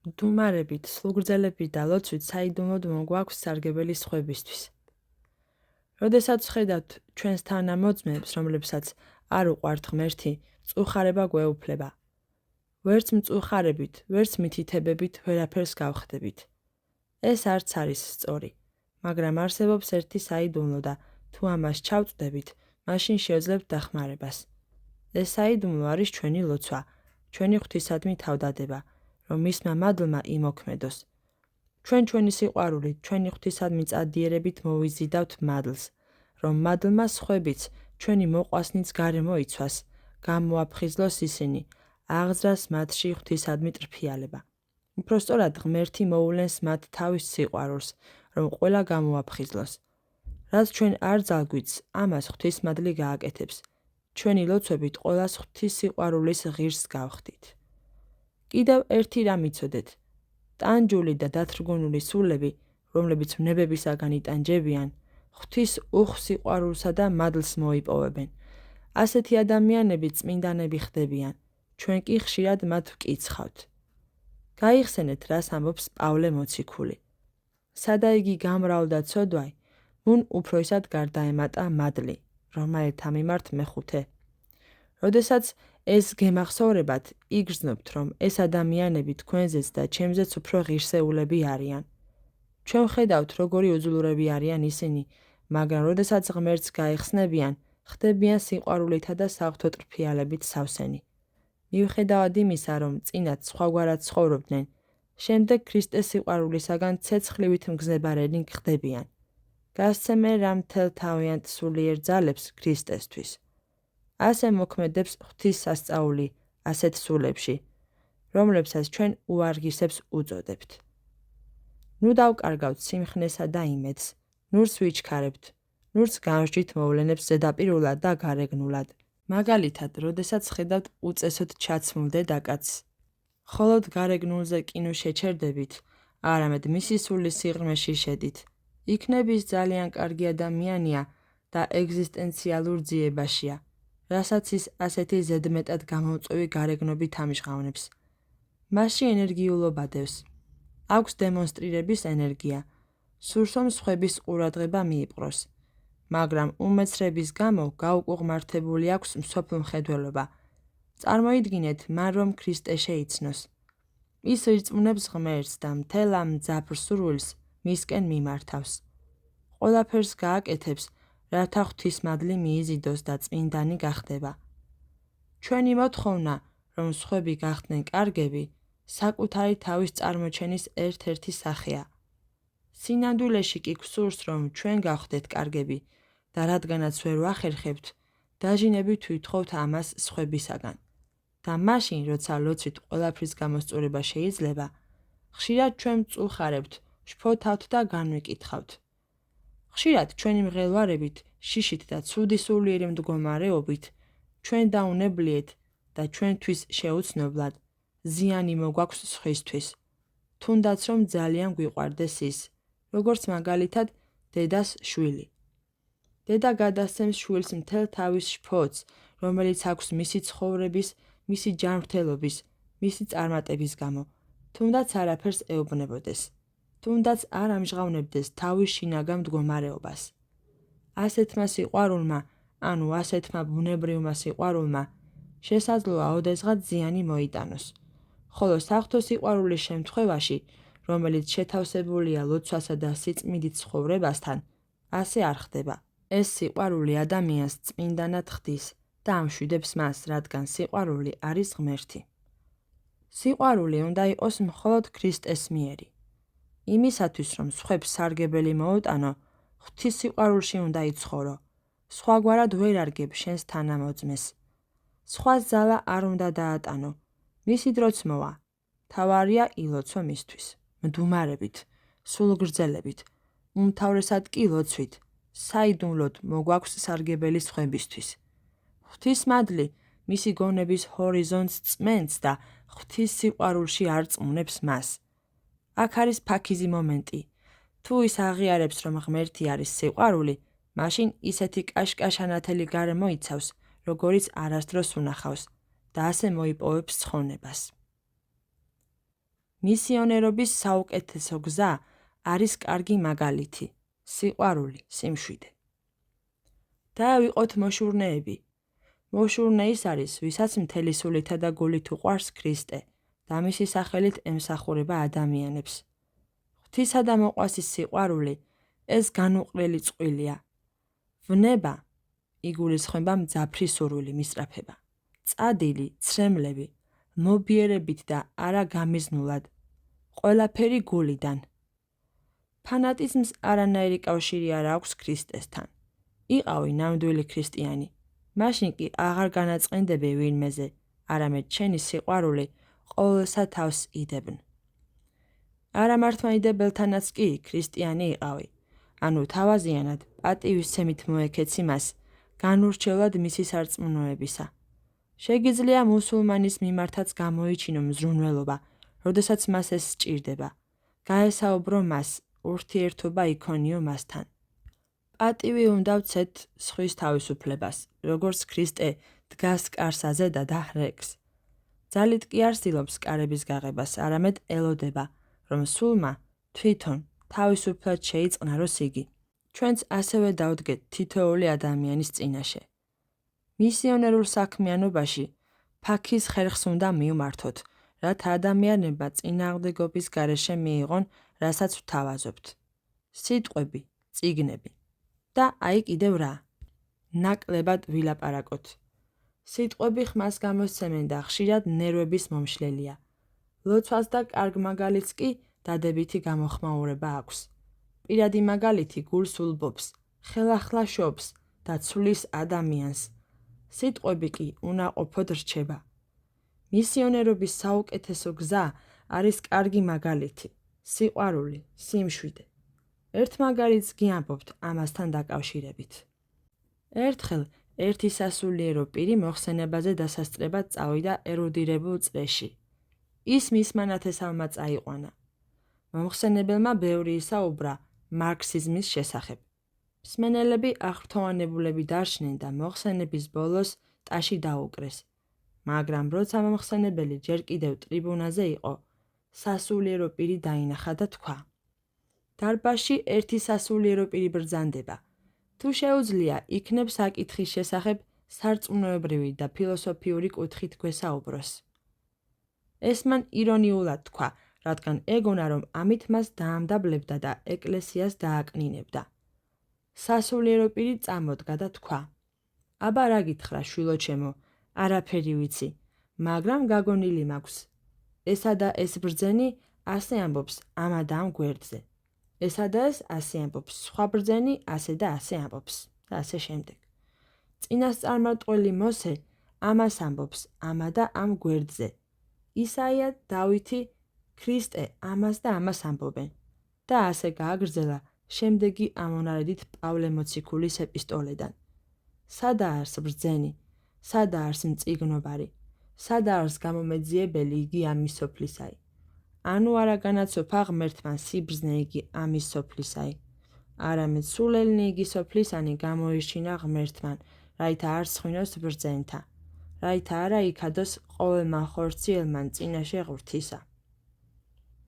მდუმარებით, სულგრძელებით და ლოცვით საიდუმლოდ მოგვაქვს სარგებელი სხვებისთვის. როდესაც ვხედავთ ჩვენს თანამოწმეებს, რომლებსაც არ უყვართ ღმერთი, მწუხარება გვეუფლება. ვერც მწუხარებით, ვერც მითითებებით ვერაფერს გავხდებით. ეს არც არის სწორი, მაგრამ არსებობს ერთი საიდუმლო და თუ ამას ჩავწვდებით, მაშინ შევძლებთ დახმარებას. ეს საიდუმლო არის ჩვენი ლოცვა, ჩვენი ღვთისადმი თავდადება, რომ მისმა მადლმა იმოქმედოს. ჩვენი სიყვარულით, ჩვენი ღვთისადმი წადიერებით მოვიზიდავთ მადლს, რომ მადლმა სხვებიც, ჩვენი მოყვასნიც გარემო იცვას, გამოაფხიზლოს ისინი, აღძრას მათში ღვთისადმი ტრფიალება. უпроსტორად ღმერთი მოულენს მათ თავის სიყვარულს, რომ ყველა გამოაფხიზლოს. რაც ჩვენ არ ძალგვიც, ამას ღვთისმადლი გააკეთებს. ჩვენი ლოცვებით ყველას ღვთის სიყვარულის ღირსს გავხდით. კიდევ ერთი რამ იცოდეთ. ტანჯული და დათრგუნული სულები, რომლებიც ვნებებისაგან იტანჯებიან, ღვთის უხსიყვარულსა და მადლს მოიპოვებენ. ასეთი ადამიანები წმინდანები ხდებიან, ჩვენ კი ხშირად მათ ვკიცხავთ. გაიხსენეთ, რას ამბობს პავლე მოციქული. სადა იგი გამრავლდა ცოდვაი, მუნ უფროსად გარდაემატა მადლი, რომაელთა მიმართ მეხუთე. როდესაც ეს გემახსოვრებათ, იგრძნობთ, რომ ეს ადამიანები თქვენზეც და ჩემზეც უფრო ღირსეულები არიან. ჩვენ ვხედავთ, როგორი უძლურები არიან ისინი, მაგრამ როდესაც ღმერთს გაეხსნებიან, ხდებიან სიყვარულითა და საღვთო ტრფიალებით სავსენი. მიუხედავად იმისა, რომ წინათ სხვაგვარად ცხოვრობდნენ, შემდეგ ქრისტეს სიყვარულისაგან ცეცხლივით მგზნებარენი ხდებიან. გასცემენ რა მთელ თავიანთ სულიერ ძალებს ქრისტესთვის. ასე მოქმედებს ღვთის სასწაული ასეთ სულებში, რომლებსაც ჩვენ უარგისებს უწოდებთ. ნუ დავკარგავთ სიმხნესა და იმედს, ნურს ვიჩქარებთ, ნურს განვსჯით მოვლენებს ზედაპირულად და გარეგნულად. მაგალითად, როდესაც ხედავთ უწესოდ ჩაცმულ დედაკაცს, მხოლოდ გარეგნულზე კი ნუ შეჩერდებით, არამედ მისი სულის სიღრმეში შედით. იქნების ძალიან კარგი ადამიანია და ეგზისტენციალურ ძიებაშია, რასაც ის ასეთი ზედმეტად გამომწვევი გარეგნობით ამჟღავნებს. მასში ენერგიულობა დევს. აქვს დემონსტრირების ენერგია, სურს რომ სხვების ყურადღება მიიპყროს. მაგრამ უმეცრების გამო გაუკუღმართებული აქვს მსოფლმხედველობა. წარმოიდგინეთ, მან რომ ქრისტე შეიცნოს. ის ირწმუნებს ღმერთს და მთელ ამ მძაფრ სურვილს მისკენ მიმართავს. ყველაფერს გააკეთებს, რათა ღვთისმადლი მიიზიდოს და წმინდანი გახდება. ჩვენი მოთხოვნა, რომ სხვები გახდნენ კარგები, საკუთარი თავის წარმოჩენის ერთ-ერთი სახეა. სინამდვილეში კი გვსურს, რომ ჩვენ გავხდეთ კარგები და რადგანაც ვერ ვახერხებთ, დაჟინებით ვითხოვთ ამას სხვებისაგან. და მაშინ, როცა ლოცვით ყველაფრის გამოსწორება შეიძლება, ხშირად ჩვენ მწუხარებთ, შფოთავთ და განვიკითხავთ. ხშირად ჩვენი მღელვარებით, შიშით და ცუდი სულიერი მდგომარეობით, ჩვენ დაუნებლიეთ და ჩვენთვის შეუცნობლად ზიანი მოგვაქვს სხვისთვის, თუნდაც რომ ძალიან გვიყვარდეს ის, როგორც მაგალითად დედას შვილი. დედა გადასცემს შვილს მთელ თავის შფოთს, რომელიც აქვს მისი ცხოვრების, მისი ჯანმრთელობის, მისი წარმატების გამო, თუნდაც არაფერს ეუბნებოდეს, თუნდაც არ ამჟღავნებდეს თავის შინაგან მდგომარეობას. ასეთმა სიყვარულმა, ანუ ასეთმა ბუნებრივმა სიყვარულმა, შესაძლოა ოდესღაც ზიანი მოიტანოს, ხოლო საღვთო სიყვარულის შემთხვევაში, რომელიც შეთავსებულია ლოცვასა და სიწმიდით ცხოვრებასთან, ასე არ ხდება. ეს სიყვარული ადამიანს წმინდანად ხდის და ამშვიდებს მას, რადგან სიყვარული არის ღმერთი. სიყვარული უნდა იყოს მხოლოდ ქრისტეს მიერი. იმისათვის, რომ სხვებს სარგებელი მოუტანო, ღვთის სიყვარულში უნდა იცხოვრო. სხვაგვარად ვერ არგებ შენს თანამოწმეს. სხვას ძალა არ უნდა დაატანო. მისი დროც მოვა. თავარია ილოცო მისთვის. მდუმარებით, სულგრძელებით, უმთავრესად კი ლოცვით. საიდუმლოდ მოგვაქვს სარგებელი სხვებისთვის. ღვთისმადლი მისი გონების ჰორიზონტს წმენს და ღვთის სიყვარულში არ წმუნებს მას. აქ არის ფაქიზი მომენტი. თუ ის აღიარებს, რომ ღმერთი არის სიყვარული, მაშინ ისეთი კაშკაშანათელი გარემო იცავს, როგორიც არასდროს უნახავს და ასე მოიპოვებს ცხონებას. მისიონერობის საუკეთესო გზა არის კარგი მაგალითი, სიყვარული, სიმშვიდე. დავიყოთ მოშურნეები. მოშურნე ის არის, ვისაც მთელი სულითა და გულით უყვარს ქრისტე და მისი სახელით ემსახურება ადამიანებს. ღვთისა და მოყვასის სიყვარული ეს განუყრელი წყვილია. ვნება იგულისხმება მძაფრი სურვილი მისწრაფება. წადილი, ცრემლები, მობიერებით და არა გამიზნულად. ყველაფერი გულიდან. ფანატიზმს არანაირი კავშირი არ აქვს ქრისტესთან. იყავი ნამდვილი ქრისტიანი. მაშინ კი აღარ განაწყენდები ვინმეზე, არამედ შენი სიყვარული ყოველსა თავს იდებნ. არამართლმადიდებელთანაც კი ქრისტიანი იყავი. ანუ თავაზიანად პატივისცემით მოექეცი მას, განურჩევლად მისი სარწმუნოებისა. შეგიძლია მუსულმანის მიმართაც გამოიჩინო მზრუნველობა, როდესაც მას ეს სჭირდება. გაესაუბრო მას, ურთიერთობა იქონიო მასთან. პატივი უნდა ვცეთ სხვის თავისუფლებას, როგორც ქრისტე დგას კარსაზე და დაჰრექს. ძალით კი არ ცდილობს კარების გაღებას, არამედ ელოდება, რომ სულმა თვითონ თავისუფლად შეიწყნაროს იგი. ჩვენც ასევე დავდგეთ თითოეული ადამიანის წინაშე. მისიონერულ საქმიანობაში ფაქის ხერხს უნდა მივმართოთ, რათა ადამიანებმა წინააღმდეგობის გარეშე მიიღონ, რასაც ვთავაზობთ. სიტყვები, წიგნები. და აი კიდევ რა. ნაკლებად ვილაპარაკოთ. სიტყვები ხმას გამოსცემენ და ხშირად ნერვების მომშლელია. ლოცვას და კარგ მაგალითს კი დადებითი გამოხმაურება აქვს. პირადი მაგალითი გულს ულბობს, ხელახლა შობს და ცვლის ადამიანს. სიტყვები კი უნაყოფოდ რჩება. მისიონერობის საუკეთესო გზა არის კარგი მაგალითი, სიყვარული, სიმშვიდე. ერთ მაგალითს გიამბობთ ამასთან დაკავშირებით. ერთხელ ერთი სასულიერო პირი მოხსენებაზე დასასწრებად წავიდა ერუდირებულ წრეში. ის მისმა ნათესავმა წაიყვანა. მომხსენებელმა ბევრი ისაუბრა მარქსიზმის შესახებ. მსმენელები აღფრთოვანებულები დარჩნენ და მოხსენების ბოლოს ტაში დაუკრეს. მაგრამ როცა მომხსენებელი ჯერ კიდევ ტრიბუნაზე იყო, სასულიერო პირი დაინახა და თქვა: დარბაზში ერთი სასულიერო პირი ბრძანდება. თუ შეუძლია, იქნებ საკითხის შესახებ სარწმუნოებრივი და ფილოსოფიური კუთხით გვესაუბროს. ეს მან ირონიულად თქვა, რადგან ეგონა, რომ ამით მას დაამდაბლებდა და ეკლესიას დააკნინებდა. სასულიერო პირი წამოდგა და თქვა: აბა რა გითხრა, შვილოჩემო, არაფერი ვიცი, მაგრამ გაგონილი მაქვს. ესა და ეს ბრძენი ასე ამბობს ამა და ამ გვერდზე. ესა და ეს ასე ამბობს, სხვა ბრძენი ასე და ასე ამბობს და ასე შემდეგ. წინასწარმეტყველი მოსე ამას ამბობს ამა და ამ გვერდზე. ისაია, დავითი, ქრისტე ამას და ამას ამბობენ და ასე გააგრძელა შემდეგი ამონარედით პავლე მოციქულის ეპისტოლედან. სადა არის ბრძენი, სადა არის მწიგნობარი, სადა არის გამომეძიებელი იგი ამის სოფლისაი. ანუ არა განაცოფა ღმერთმან სიბრძნე იგი ამის სოფლისაი. არამედ სულელნი იგი სოფლისანი გამოირჩინა ღმერთმან, რაითა არ სხვინოს ბრძენთა, რაითა არა იქადოს ყოველმა ხორციელმან წინაშე ღვთისა.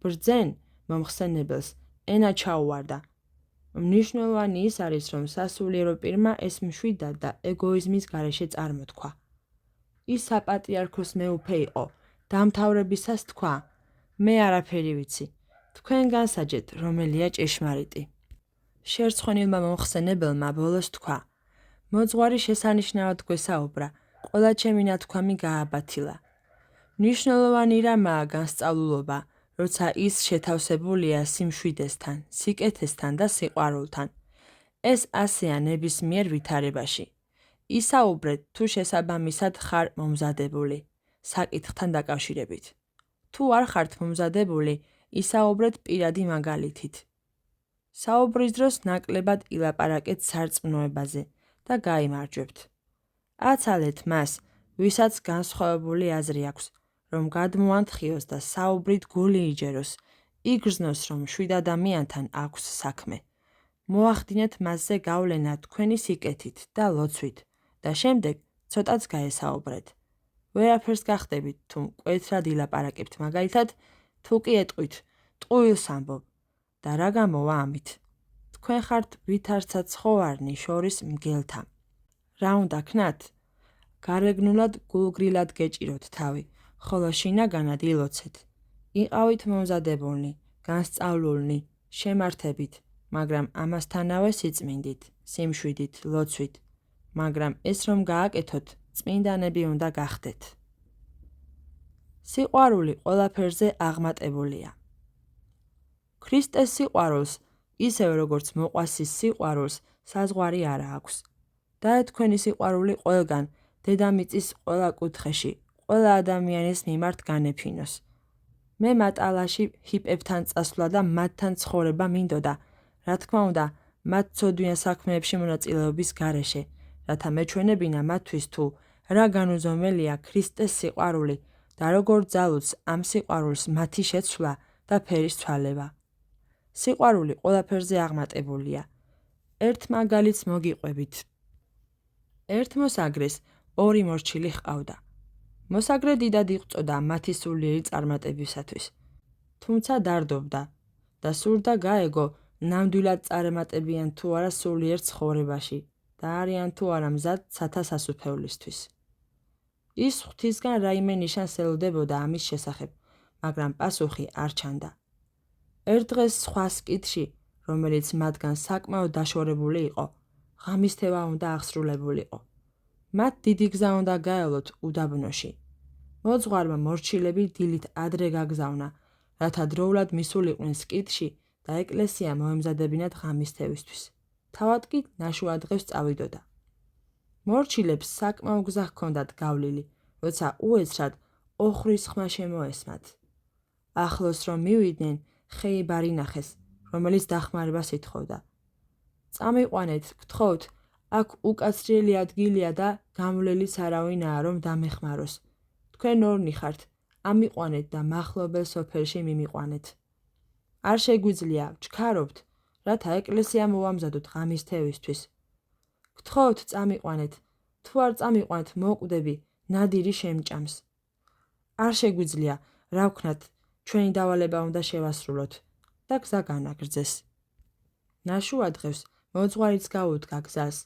ბრძენ მომხსენებელს ენა ჩაუვარდა. მნიშვნელოვანი ის არის, რომ სასულიერო პირმა ეს მშვიდად და ეგოიზმის გარეშე წარმოთქვა. ის საპატრიარქოს მეუფე იყო, დამთავრებისას თქვა: მე არაფერი ვიცი, თქვენ განსაჯეთ, რომელია ჭეშმარიტი. შერცხვენილმა მომხსენებელმა ბოლოს თქვა: მოძღვარი შესანიშნავად გვესაუბრა, ყველა ჩემი ნათქვამი გააბათილა. მნიშვნელოვანი რამაა განსწავლულობა, როცა ის შეთავსებულია სიმშვიდესთან, სიკეთესთან და სიყვარულთან. ეს ასეა ნებისმიერ ვითარებაში. ისაუბრეთ, თუ შესაბამისად ხარ მომზადებული, საკითხთან დაკავშირებით. თუ არ ხართ მომზადებული, ისაუბრეთ პირადი მაგალითით. საუბრის დროს ნაკლებად ილაპარაკეთ სარწმუნოებაზე და გაიმარჯვებთ. აცალეთ მას, ვისაც განსხვავებული აზრი აქვს, რომ გადმოანთხიოს და საუბრით გული იჯეროს, იგრძნოს, რომ შვიდ ადამიანთან აქვს საქმე. მოახდინეთ მასზე გავლენა თქვენი სიკეთით და ლოცვით და შემდეგ ცოტაც გაესაუბრეთ. ვერაფერს გახდებით, თუ მკვეთრად ილაპარაკებთ, მაგალითად, თუ კი ეტყვით, ტყუილს ამბობ და რა გამოვა ამით? თქვენ ხართ ვითარცა ცხოვარნი შორის მგელთა. რა უნდა ქნათ? გარეგნულად გულგრილად გეჭიროთ თავი, ხოლო შინაგანად ილოცეთ. იყავით მომზადებულნი, განსწავლულნი, შემართებით, მაგრამ ამასთანავე სიწმინდით, სიმშვიდით, ლოცვით, მაგრამ ეს რომ გააკეთოთ, წმინდანები უნდა გახდეთ. სიყვარული ყველაფერზე აღმატებულია. ქრისტეს სიყვარულს, ისევე როგორც მოყვასის სიყვარულს, საზღვარი არა აქვს. დაეთქვენი სიყვარული ყველგან, დედამიწის ყველა კუთხეში, ყველა ადამიანის მიმართ განეფინოს. მე მატალაში ჰიპებთან წასვლა და მათთან ცხოვრება მინდოდა, რა თქმა უნდა, მათ ცოდვიან საქმეებში მონაწილეობის გარეშე, რათა მეჩვენებინა მათთვის თუ რა განუზომელია ქრისტეს სიყვარული და როგორ ძალუძს ამ სიყვარულს მათი შეცვლა და ფერის ცვალება. სიყვარული ყველაფერზე აღმატებულია. ერთ მაგალითს მოგიყვებით. ერთ მოსაგრეს ორი მორჩილი ჰყავდა. მოსაგრე დიდად იღვწოდა მათი სულიერი წარმატებისათვის, თუმცა დარდობდა და სურდა გაეგო ნამდვილად წარმატებიან თუ არა სულიერ ცხოვრებაში და არიან თუ არა მზად ცათა სასუფევლისთვის. ის ღვთისგან რაიმე ნიშანს ელოდებოდა ამის შესახებ, მაგრამ პასუხი არ ჩანდა. ერთ დღეს სხვა სკითში, რომელიც მათგან საკმაოდ დაშორებული იყო, ღამისთევა უნდა აღსრულებულიყო. მათ დიდი გზა უნდა გაელოთ უდაბნოში. მოძღვარმა მორჩილები დილით ადრე გაგზავნა, რათა დროულად მისულიყვნენ სკითში და ეკლესია მოემზადებინათ ღამისთევისთვის. თავად კი ნაშუა დღეს წავიდოდა. მორჩილებს საკმაო გზა ჰქონდათ გავლილი, როცა უეცრად ოხვრის ხმა შემოესმათ. ახლოს რომ მივიდნენ, ხეიბარი ნახეს, რომელიც დახმარებას ითხოვდა. წამიყვანეთ, გთხოვთ, აქ უკაცრიელი ადგილია და გამვლელიც არავინაა რომ დამეხმაროს. თქვენ ორნი ხართ, ამიყვანეთ და მახლობელ სოფელში მიმიყვანეთ. არ შეგვიძლია, ვჩქარობთ, რათა ეკლესია მოვამზადოთ ღამისთევისთვის. გთხოვთ, წამიყვანეთ, თუ არ წამიყვანთ, მოკვდები, ნადირი შემჭამს. არ შეგვიძლია, რა ვქნათ, ჩვენი დავალება უნდა შევასრულოთ და გზა განაგრძეს. ნაშუა დღეს მოძღვარიც გაუდგა გზას.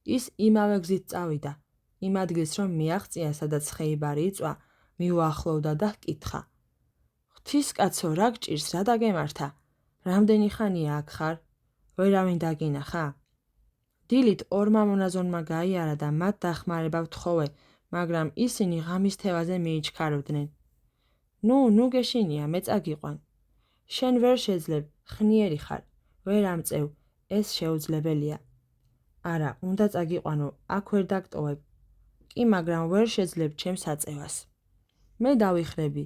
ის იმავე გზით წავიდა, იმ ადგილს რომ მიაღწია, სადაც ხეიბარი იწვა, მიუახლოვდა და ჰკითხა. ღვთისკაცო, რა გჭირს, რა დაგემართა? რამდენი ხანია აქ ხარ? ვერავინ დაგინახა? დილით ორმა მონაზონმა გაიარა და მათ დახმარება ვთხოვე, მაგრამ ისინი ღამისთევაზე მიიჩქარებდნენ. ნუ გეშინია, მე წაგიყვან. შენ ვერ შეძლებ, ხნიერი ხარ, ვერ ამწევ, ეს შეუძლებელია. არა, უნდა წაგიყვანო, აქ ვერ დაგტოვებ. კი, მაგრამ ვერ შეძლებ ჩემს აწევას. მე დავიხრები,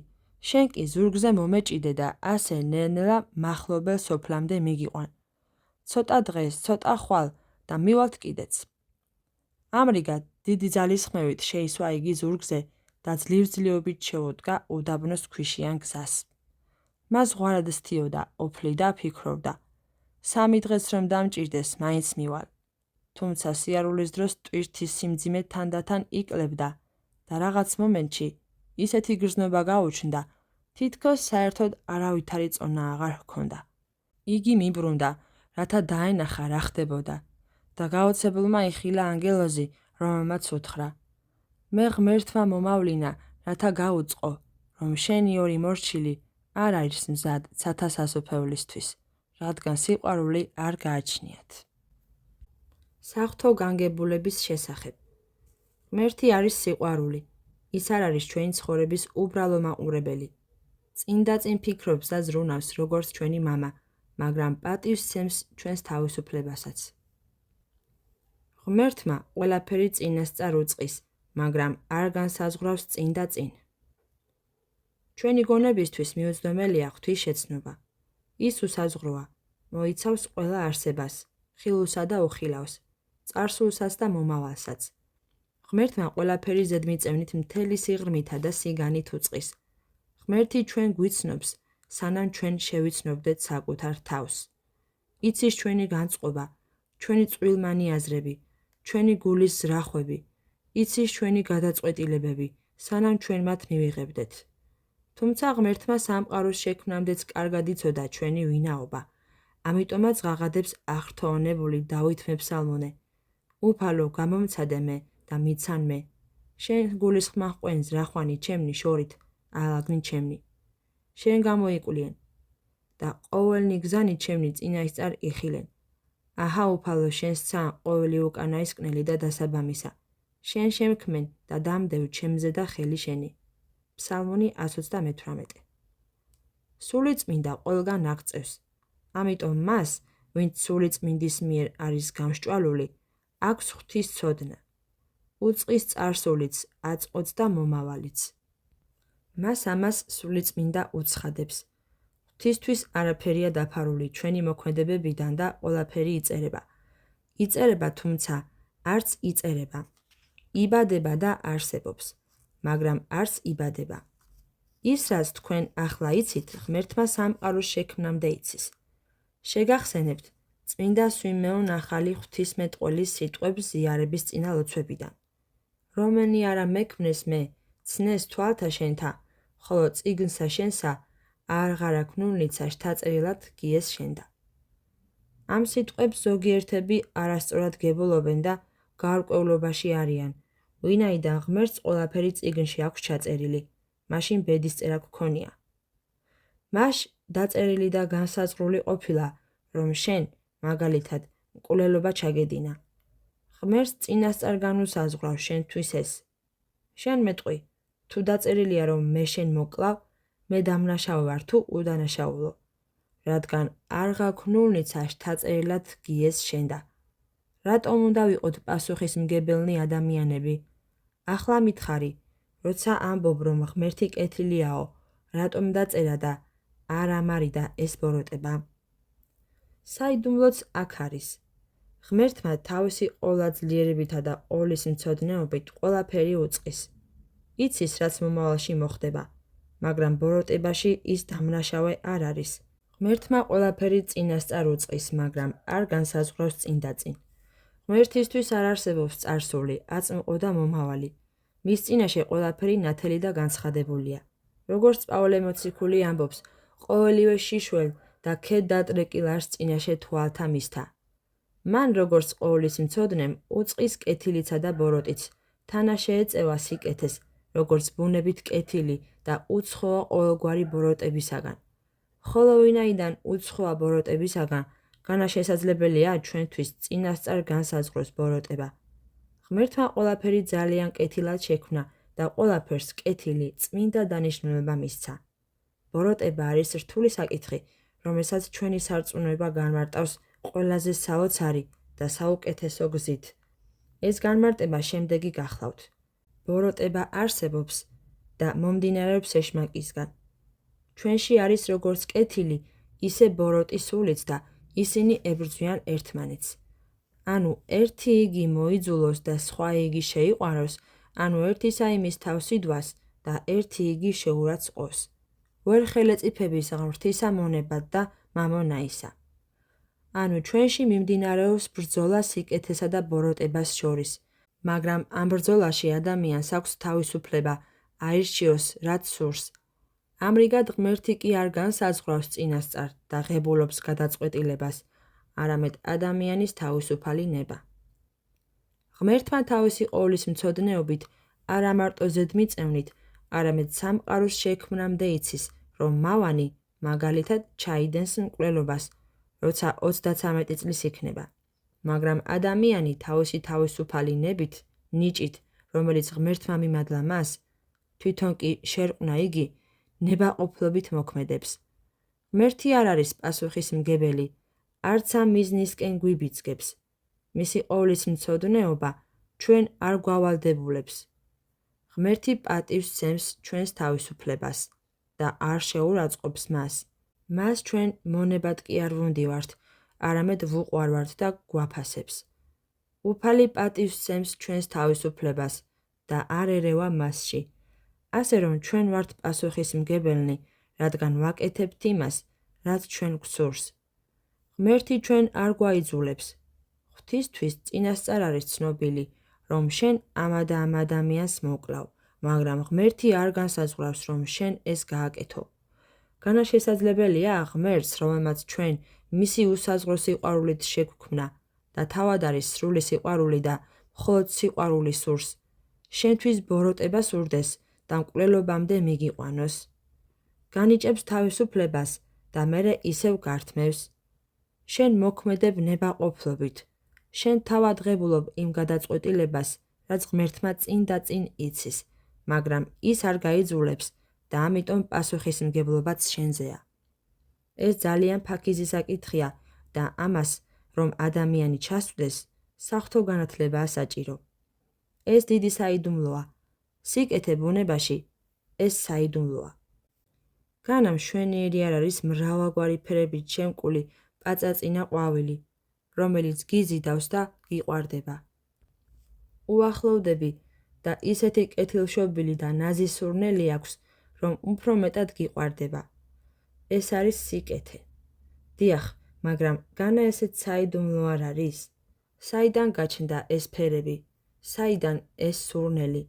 შენ კი ზურგზე მომეჭიდე და ასე ნელ-ნელა მახლობელ სოფლამდე მიგიყვან. ცოტა დღეს, ცოტა ხვალ და მივალთ კიდეც. ამრიგად, დიდი ძალისხმევით შეისვა იგი ზურგზე და ძლივ-ძლივობით შეუდგა უდაბნოს ქვიშიან გზას. მას ზღვარად სთიოდა, ოფლიდა, ფიქრობდა. 3 დღეს რომ დამჭირდეს, მაინც მივალ. თუმცა სიარულის დროს ტვირთის სიმძიმე თანდათან იკლებდა და რაღაც მომენტში ისეთი გრძნობა გაუჩნდა, თითქოს საერთოდ არავითარი წონა აღარ ჰქონდა. იგი მიბრუნდა, რათა დაენახა რა ხდებოდა და გაოცებულმა იხილა ანგელოზი, რომელმაც უთხრა: მე ღმერთმა მომავლინა, რათა გაუწყო, რომ შენი ორი მორჩილი არ არის მზად ცათა სასუფევლისთვის, რადგან სიყვარული არ გააჩნიათ. საღვთო განგებულების შესახებ. ღმერთი არის სიყვარული, ის არ არის ჩვენი ცხოვრების უბრალო მაყურებელი. წინ ფიქრობს და ზრუნავს, როგორც ჩვენი მამა, მაგრამ პატივს სცემს ჩვენს თავისუფლებასაც. ღმერთმა ყველაფერი წინასწარ უწყის, მაგრამ არ განსაზღვრავს წინ და წინ. ჩვენი გონებისთვის მიუძდომელია ღვთის შეცნობა. ის უსაზღვროა, მოიცავს ყველა არსებას, ხილულსა და უხილავს, წარსულსაც და მომავალსაც. ღმერთმა ყველაფერი ზედმიწევნით მთელი სიღრმითა და სიგანით უწყის. ღმერთი ჩვენ გვიცნობს, სანამ ჩვენ შევიცნობდეთ საკუთარ თავს. იცის ჩვენი განწყობა, ჩვენი წვრილმანი აზრები, ჩვენი გულის ზრახვები, იცის ჩვენი გადაწყვეტილებები, სანამ ჩვენ მათ მივიღებდეთ. თუმცა ღმერთმა სამყაროს შექმნამდეც კარგად იცოდა ჩვენი ვინაობა. ამიტომაც ღაღადებს აღრთოვანებული დავით მეფსალმონე: უფალო, გამომცადე მე და მიცან მე. შენ გულისხმა ჰყვენს რახვანი ჩემნი შორით, ალაგნი ჩემნი. შენ გამოიკვლიენ და ყოველნი გზანი ჩემნი წინასწარ იხილენ. აჰა უფალო, შენს ცა ყოველი უკანაისკნელი და დასაბამისა. შენ შემქმენ და დამდევ ჩემზე და ხელი შენი. ფსალმონი 128. სული წმინდა ყველგან აღწევს. ამიტომ მას, ვინც სული წმინდის მიერ არის გამსჭვალული, აქვს ღვთის ცოდნა. უწყის წარსულიც, აწყვოც და მომავალიც. მას ამას სული წმინდა უცხადებს. ღვთისთვის არაფერია დაფარული ჩვენი მოქმედებებიდან და ყველაფერი იწერება. იწერება, თუმცა არც იწერება. იბადება და არსებობს, მაგრამ არც იბადება. ის, რაც თქვენ ახლა იცით, ღმერთმა სამყაროს შექმნამდე იცის. შეგახსენებთ წმინდა სვიმეონ ახალი ღვთისმეტყველის სიტყვებს ზიარების წინა ლოცვებიდან. რომენი არა მექმნეს მე, ცნეს თვალთა შენთა, ხოლო წიგნსა შენსა აღარა ქნუნლიცა შთაწერილად გიეს შენდა. ამ სიტყვებს ზოგიერთები არასწორად გებულობენ და გარკვევლობაში არიან, ვინაიდან ღმერთს ყველაფერი წიგნში აქვს ჩაწერილი, მაშინ ბედისწერა გქონია. მას დაწერილი და განსაზღვრული ყოფილა, რომ შენ, მაგალითად, მკვლელობა ჩაგედინა. ღმერთს წინასწარ განუსაზღვრავს შენთვის ეს. შენ მეტყვი, თუ დაწერილია, რომ მე შენ მოკლავ, მე დამნაშავე ვარ თუ უდანაშაულო, რადგან არ გაქვნულნიცა შთაწერილად გიეს შენდა. რატომ უნდა ვიყოთ პასუხისმგებელნი ადამიანები? ახლა მითხარი, როცა ამბობ, რომ ღმერთი კეთილიაო, რატომ დაწერა და არ ამარიდა ეს ბოროტება? საიდუმლოც აქ არის. ღმერთმა თავისი ყოვლადძლიერებითა და ყოვლის მცოდნეობით ყველაფერი უწყის. იცის, რაც მომავალში მოხდება, მაგრამ ბოროტებაში ის დამნაშავე არ არის. ღმერთმა ყველაფერი წინასწარ უწყის, მაგრამ არ განსაზღვრავს წინდაწინ. ღმერთისთვის არ არსებობს წარსული, აწმყო და მომავალი. მის წინაშე ყველაფერი ნათელი და განცხადებულია. როგორც პავლე მოციქული ამბობს, ყოველივე შიშველ და ქედ დატრეკილ არს წინაშე თვალთა მისთა. მან, როგორც ყოვლის მცოდნემ, უწყის კეთილიცა და ბოროტიც, თანა შეეწევა სიკეთეს, როგორც ბუნებით კეთილი და უცხოა ყოველგვარი ბოროტებისაგან. ხოლო ვინაიდან უცხოა ბოროტებისაგან, განაშესაძლებელია ჩვენთვის წინასწარ განსაზღვროს ბოროტება. ღმერთმა ყველაფერი ძალიან კეთილად შექმნა და ყველაფერს კეთილი, წმინდა დანიშნულება მისცა. ბოროტება არის რთული საკითხი, რომელსაც ჩვენი სარწმუნოება განმარტავს ყველაზე საოცარი და საუკეთესო გზით. ეს განმარტება შემდეგი გახლავთ. ბოროტება არსებობს და მომდინარეობს ეშმაკისგან. ჩვენში არის როგორც კეთილი, ისე ბოროტი სულიც და ისინი ებრძვიან ერთმანეთს. ანუ ერთი იგი მოიძულოს და სხვა იგი შეიყვანოს, ანუ ერთისა იმის თავს იდვას და ერთი იგი შეურაც ყოს. ვერ ხელეწიფების ღმრთისა მონებად და მამონაისა. ანუ ჩვენში მიმდინარეობს ბრძოლა სიკეთესა და ბოროტებას შორის, მაგრამ ამ ბრძოლაში ადამიანს აქვს თავისუფლება აირჩიოს რაც სურს. ამრიგად ღმერთი კი არ განსაზღვრავს წინასწარ და ღებულობს გადაწყვეტილებას, არამედ ადამიანის თავისუფალი ნება. ღმერთმა თავისი ყოვლის მცოდნეობით არა მარტო ზედმიწევნით, არამედ სამყაროს შექმნამდე იცის, რომ მავანი, მაგალითად, ჩაიდენს მკვლელობას, როცა 33 წლის იქნება. მაგრამ ადამიანი თავისი თავისუფალი ნებით, ნიჭით, რომელიც ღმერთმა მიმადლა მას, თვითონ კი შერყნა იგი, ნებაყოფლობით მოქმედებს. ღმერთი არ არის პასუხისმგებელი, არც ამ მიზნისკენ გვიბიძგებს. მისი ყოვლის მცოდნეობა ჩვენ არ გვავალდებულებს. ღმერთი პატივს სცემს ჩვენს თავისუფლებას და არ შეურაცხყოფს მას. მას ჩვენ მონებად კი არ ვუნდივართ, არამედ ვუყვარვართ და გვაფასებს. უფალი პატივს სცემს ჩვენს თავისუფლებას და არ ერევა მასში. ასე რომ ჩვენ ვართ პასუხისმგებელნი, რადგან ვაკეთებთ იმას, რაც ჩვენ გვსურს. ღმერთი ჩვენ არ გვაიძულებს. ღვთისთვის წინასწარ არის ცნობილი, რომ შენ ამა და ამ ადამიანს მოკლავ, მაგრამ ღმერთი არ განსაზღვრავს, რომ შენ ეს გააკეთო. განაშესაძლებელია ღმერთს, რომელმაც ჩვენ მისი უსაზღრო სიყვარულით შეგვქმნა და თავად არის სრული სიყვარული და მხოლოდ სიყვარული სურს, შენთვის ბოროტება სურდეს და მკვლელობამდე მიგიყვანოს. განიჭებს თავისუფლებას და მერე ისევ გართმევს. შენ მოქმედებ ნებაყოფლობით, შენ თავადღებულობ იმ გადაწყვეტილებას, რაც ღმერთმა წინ და წინ იცის, მაგრამ ის არ გაიძულებს და ამიტომ პასუხისმგებლობაც შენზეა. ეს ძალიან ფაქიზი საკითხია და ამას, რომ ადამიანი ჩასწვდეს, საღვთო განათლებაა საჭირო. ეს დიდი საიდუმლოა. სიკეთე ბუნებაში ეს საიდუმლოა. განა მშვენიერი არ არის მრავალგვარი ფერებით შემკული პაწაწინა ყვავილი, რომელიც გიზიდავს და გიყვარდება. უახლოვდები და ისეთი კეთილშობილი და ნაზი სურნელი აქვს, რომ უფრო მეტად გიყვარდება. ეს არის სიკეთე. დიახ, მაგრამ განა ესეთ საიდუმლო არ არის? საიდან გაჩნდა ეს ფერები? საიდან ეს სურნელი?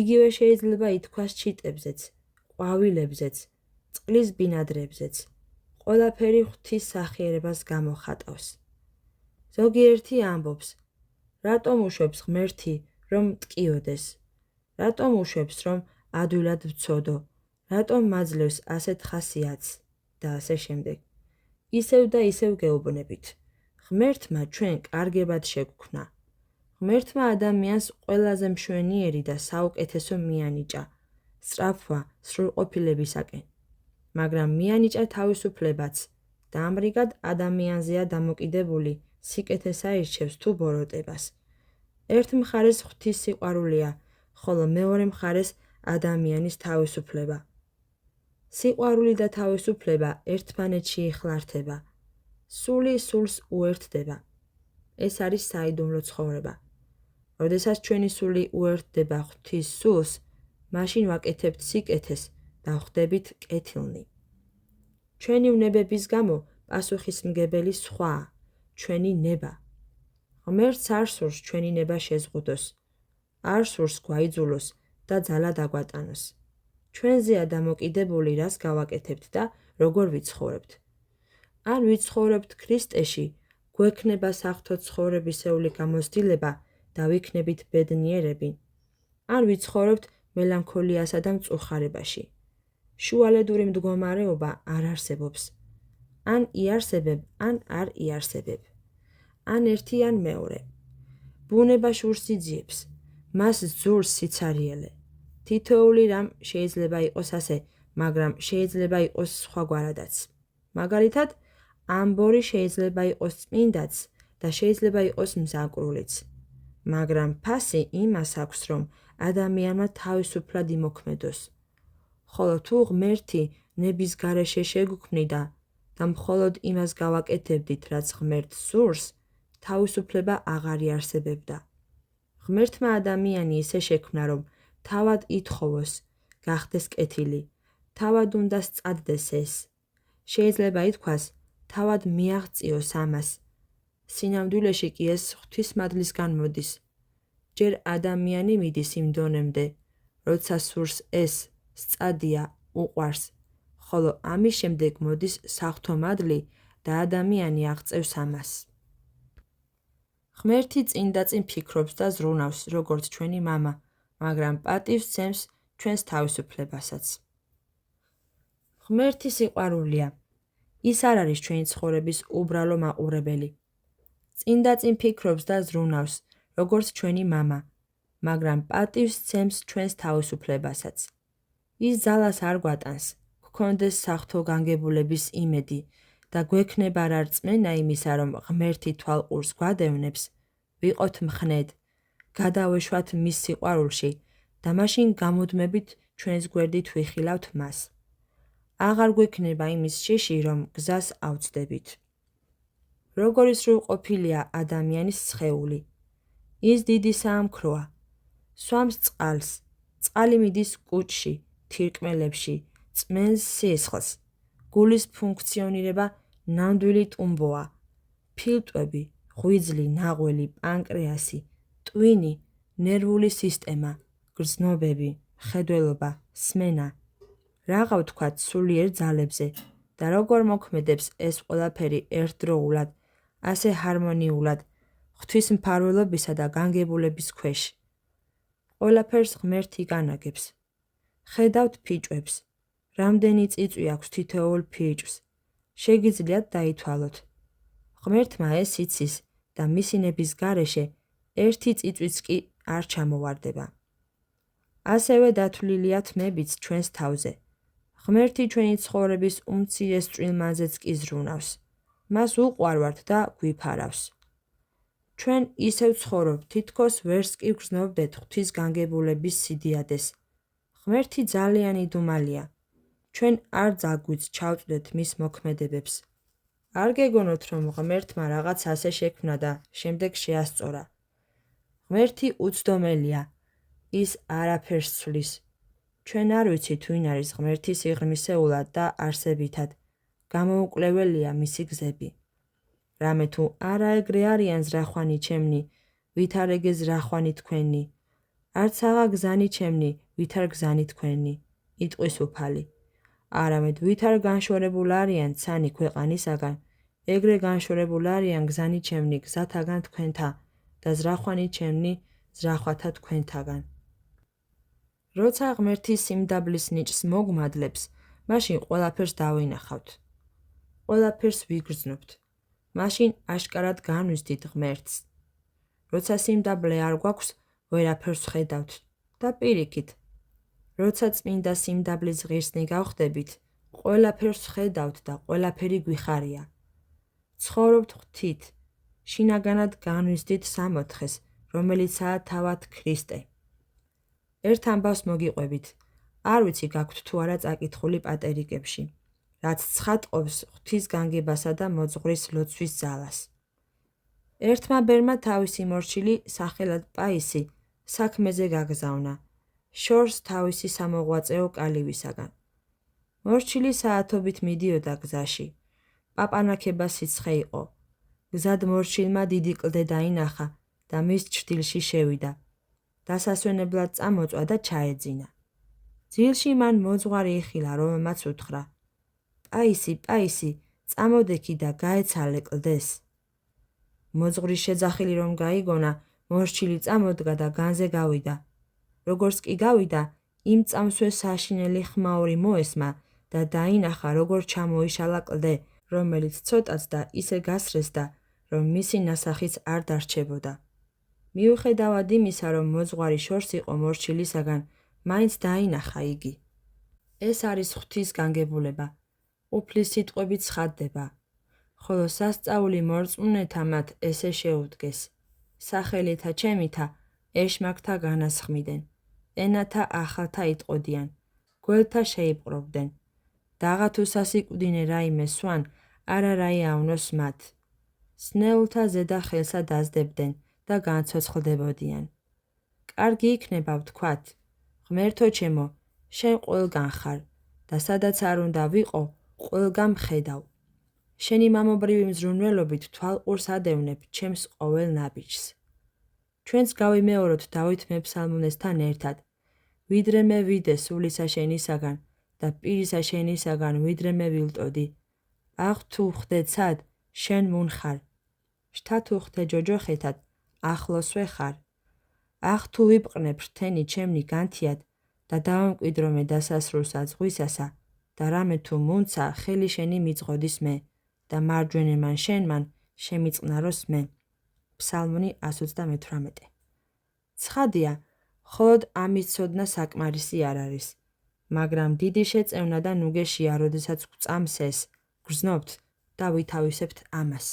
იგივე შეიძლება ითქვას ჩიტებზეც, ყვავილებზეც, წყლის ბინადრებზეც. ყველაფერი ღვთის სახიერებას გამოხატავს. ზოგიერთი ამბობს, რატომ უშვებს ღმერთი, რომ მტკიოდეს? რატომ უშვებს, რომ ადვილად ვცოდო? რატომ მაძლევს ასეთ ხასიათს და ასე შემდეგ. ისევ და ისევ გეუბნებით. ღმერთმა ჩვენ კარგებად შეგვქნა. ღმერთმა ადამიანს ყველაზე მშვენიერი და საუკეთესო მიანიჭა, სწრაფვა სრულყოფილებისაკენ. მაგრამ მიანიჭა თავისუფლებაც და ამრიგად ადამიანზეა დამოკიდებული სიკეთეს აირჩევს თუ ბოროტებას. ერთ მხარეს ღვთის სიყვარულია, ხოლო მეორე მხარეს ადამიანის თავისუფლება. სიყვარული და თავისუფლება ერთმანეთში იხლართება. სული სულს უერთდება. ეს არის საიდუმლო ცხოვრება. როდესაც ჩვენი სული უერთდება ღვთის სულს, მაშინ ვაკეთებთ სიკეთეს და ვხდებით კეთილნი. ჩვენი ვნებების გამო პასუხისმგებელი სხვაა, ჩვენი ნება. ღმერთს არ სურს ჩვენი ნება შეზღუდოს, არ სურს გვაიძულოს და ძალა დაგვატანოს. ჩვენზეა დამოკიდებული, რას გავაკეთებთ და როგორ ვიცხოვრებთ. αν ვიცხოვრებთ ქრისტეში, გვექნება საღვთო ცხოვრებისეული გამოცდილება და ვიქნებით ბედნიერები. ან ვიცხოვრებთ მელანქოლიასა და მწუხარებაში. შუალედური მდგომარეობა არ არსებობს. ან იარსებებ, ან არ იარსებებ. ან ერთი, ან მეორე. ბუნება შურს იძიებს, მას ძურს სიცარიელე. თითოეული რამ შეიძლება იყოს ასე, მაგრამ შეიძლება იყოს სხვაგვარადაც. მაგალითად, ამბორი შეიძლება იყოს წმინდაც და შეიძლება იყოს მზაკრულიც. მაგრამ ფასი იმას აქვს, რომ ადამიანმა თავისუფლად იმოქმედოს. ხოლო თუ ღმერთი ნების გარეშე შეგვქმნიდა და მხოლოდ იმას გავაკეთებდით, რაც ღმერთს სურს, თავისუფლება აღარ იარსებებდა. ღმერთმა ადამიანი ისე შექმნა, რომ თავად ითხოვოს, გახდეს კეთილი, თავად უნდა სწადდეს ეს. შეიძლება ითქვას, თავად მიაღწიოს ამას. სინამდვილეში კი ეს ღვთისმადლისგან მოდის. ჯერ ადამიანი მიდის იმ დონემდე, როცა სურს ეს, სწადია, უყვარს, ხოლო ამის შემდეგ მოდის საღვთო მადლი და ადამიანი აღწევს ამას. ღმერთი წინ და წინ ფიქრობს და ზრუნავს, როგორც ჩვენი მამა, მაგრამ პატივს სცემს ჩვენს თავისუფლებასაც. ღმერთი სიყვარულია. ის არ არის ჩვენი ცხოვრების უბრალო მაყურებელი. წინ და წინ ფიქრობს და ზრუნავს, როგორც ჩვენი მამა, მაგრამ პატივს სცემს ჩვენს თავისუფლებასაც. ის ძალას არ გვატანს, გქონდეს საღვთო განგებულების იმედი და გვექნება რა რწმენა იმისა, რომ ღმერთი თვალყურს გვადევნებს, ვიყოთ მხნედ, გადავეშვათ მის სიყვარულში და მაშინ გამუდმებით ჩვენს გვერდით ვიხილავთ მას. აღარ გვექნება იმის შიში, რომ გზას ავწდებით. როგორი სრულყოფილია ადამიანის სხეული. ის დიდი საამქროა. სვამს წყალს, წყალი მიდის კუჭში, თირკმელებში, წმენს სისხლს. გულის ფუნქციონირება ნამდვილი ტუმბოა. ფილტვები, ღვიძლი, ნაღველი, პანკრეასი, ტვინი, ნერვული სისტემა, გრძნობები, მხედველობა, სმენა. რაღა ვთქვათ სულიერ ძალებზე და როგორ მოქმედებს ეს ყველაფერი ერთდროულად, ასე ჰარმონიულად, ღვთისმფარველობისა და განგებულების ქვეშ. ყველაფერს ღმერთი განაგებს. ხედავთ ფიჭვებს. რამდენი წიწვი აქვს თითოეულ ფიჭვს. შეგიძლიათ დაითვალოთ. ღმერთმა ეს იცის და მისინების გარეშე ერთი წიწვიც კი არ ჩამოვარდება. ასევე დათვლილია თმებიც ჩვენს თავზე. ღმერთი ჩვენი ცხოვრების უმცირეს წვრილმანზეც კი ზრუნავს. მას უყვარვართ და გვიფარავს. ჩვენ ისევ ცხოვრობ, თითქოს ვერს კი ვგრძნობდეთ ღვთის განგებულების სიდიადეს. ღმერთი ძალიანი დუმალია. ჩვენ არ ძალგვით ჩავწვდეთ მის მოქმედებებს. არ გეგონოთ, რომ ღმერთმა რაღაც ასე შექმნა და შემდეგ შეასწორა. ღმერთი უცდომელია. ის არაფერს ცვლის. ჩვენ არ ვიცით ვინ არის ღმერთის სიღრმისეულად და არსებითად. გამოუკლეველია მისი გზები. რამე თუ არა ეგრე არიან ზრახვანი ჩემნი, ვით არ ეგე ზრახვანი თქვენი. არც აღა გზანი ჩემნი, ვით არ გზანი თქვენი. იტყვის უფალი. არამედ ვით არ განშორებულ არიან ცანი ქვეყანისაგან, ეგრე განშორებულ არიან გზანი ჩემნი გზათაგან თქვენთა და ზრახვანი ჩემნი ზრახვათა თქვენთაგან. როცა ღმერთი სიმდაბლის ნიჭს მოგმადლებს, მაშინ ყველაფერს დავინახავთ. ყველაფერს ვიგრძნობთ. მაშინ აშკარად განვიზდით ღმერთს. როცა სიმდაბლე არ გვაქვს, ვერაფერს ხედავთ და პირიქით. როცა წმინდა სიმდაბლის ღირსნი გავხდებით, ყველაფერს ხედავთ და ყველაფერი გვიხარია. ცხოვრობთ ღვთით, შინაგანად განვიზდით სამოთხეს, რომელიცაა თავად ქრისტე. ერთ ამბავს მოგიყვებით. არ ვიცი გაქვთ თუ არა წაკითხული პატერიკებში, რაც ცხადყოფს ღვთის განგებასა და მოძღვრის ლოცვის ძალას. ერთმა ბერმა თავისი მორჩილი სახელად პაისი საქმეზე გაგზავნა, შორს თავისი სამოღვაწეო კალივისაგან. მორჩილი საათობით მიდიოდა გზაში. პაპანაქება სიცხე იყო. გზად მორჩილმა დიდი კლდე დაინახა და მის ჩრდილში შევიდა. დასასვენებლად წამოწვა და ჩაეძინა. ძილში მან მოძღვარი იხილა, რომელმაც უთხრა: „პაისი, პაისი, წამოდექი და გაეცალე კლდეს“. მოძღვრის შეძახილი რომ გაიგონა, მორჩილი წამოდგა და განზე გავიდა. როგორც კი გავიდა, იმ წამსვე საშინელი ხმაური მოესმა და დაინახა, როგორ ჩამოიშალა კლდე, რომელიც ცოტაც და ისე გასრესდა, რომ მისი ნასახიც არ დარჩებოდა. მიუხედავად იმისა, რომ მოძღვარი შორს იყო მორჩილისაგან, მაინც დაინახა იგი. ეს არის ღვთის განგებულება. უფლის სიტყვები ცხადდება. ხოლო სასწაული მორწმუნეთა მათ ესე შეუდგეს. სახელითა ჩემითა ეშმაკთა განასხმიდან. ენათა ახალთა იტყოდიან. გველთა შეიპყრობდნენ. დაღა თუ სასიკვდინე რაიმე სვან, არა რაი ავნოს მათ. სნეულთა ზედა ხელსა დაზდებდნენ და განცოცხლდებოდიან. კარგი იქნება ვთქვათ, ღმერთო ჩემო, შენ ყველგან ხარ და სადაც არ უნდა ვიყო, ყველგან მხედავ. შენი მამობრივი მზრუნველობით თვალყურს ადევნებ ჩემს ყოველ ნაბიჯს. ჩვენც გავიმეოროთ დავით მეფსალმუნესთან ერთად. ვიდრე მე ვიდე სულისა შენისაგან და პირისა შენისაგან ვიდრე მე ვილტოდი. აღ თუ ხდე ცად, შენ მუნხარ. შთა თუ ხდე ჯოჯოხეთად, ახლოსვე ხარ. აღ თუ ვიპყნებ რთენი ჩემნი განთიად და დავამკვიდრო მე დასასრულსა ზღვისასა და რამე თუ მუნცა ხელი შენი მიწყოდის მე და მარჯვენე მან შენ მან შემიწყნაროს მე. ფსალმუნი 128. ცხადია, მხოლოდ ამის ცოდნა საკმარისი არ არის, მაგრამ დიდი შეწევნა და ნუგეშია, როდესაც გვწამს ეს, გრძნობთ და ვითავისებთ ამას.